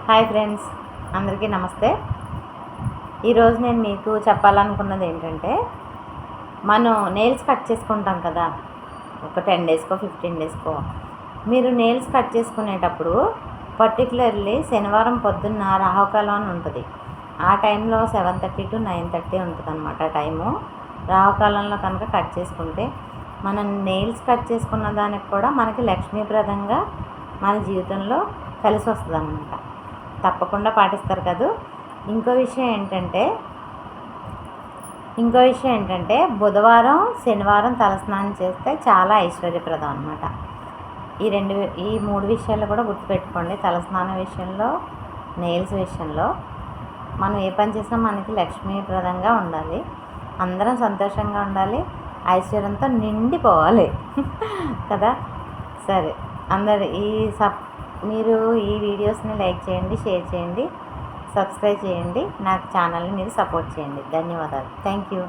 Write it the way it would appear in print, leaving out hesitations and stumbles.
Hi friends, అందరికీ నమస్తే. ఈరోజు నేను మీకు చెప్పాలనుకున్నది ఏంటంటే, మనం నెయిల్స్ కట్ చేసుకుంటాం కదా, ఒక 10 డేస్కో 15 డేస్కో. మీరు నెయిల్స్ కట్ చేసుకునేటప్పుడు పర్టికులర్లీ శనివారం పొద్దున్న రాహుకాలం అని ఉంటుంది. ఆ టైంలో 7:30 to 9:30 ఉంటుంది అనమాట టైము. రాహుకాలంలో కనుక కట్ చేసుకుంటే మనం నెయిల్స్ కట్ చేసుకున్న దానికి కూడా మనకి లక్ష్మీప్రదంగా మన జీవితంలో కలిసి వస్తుంది అనమాట. తప్పకుండా పాటిస్తారు కదా. ఇంకో విషయం ఏంటంటే బుధవారం శనివారం తలస్నానం చేస్తే చాలా ఐశ్వర్యప్రదం అనమాట. ఈ మూడు విషయాలు కూడా గుర్తుపెట్టుకోండి. తలస్నానం విషయంలో, నెయిల్స్ విషయంలో మనం ఏ పని చేసినా మనకి లక్ష్మీప్రదంగా ఉండాలి, అందరం సంతోషంగా ఉండాలి, ఐశ్వర్యంతో నిండిపోవాలి కదా. సరే, మీరు ఈ వీడియోస్ని లైక్ చేయండి, షేర్ చేయండి, సబ్స్క్రైబ్ చేయండి, నాకు ఛానల్ని మీరు సపోర్ట్ చేయండి. ధన్యవాదాలు. Thank you.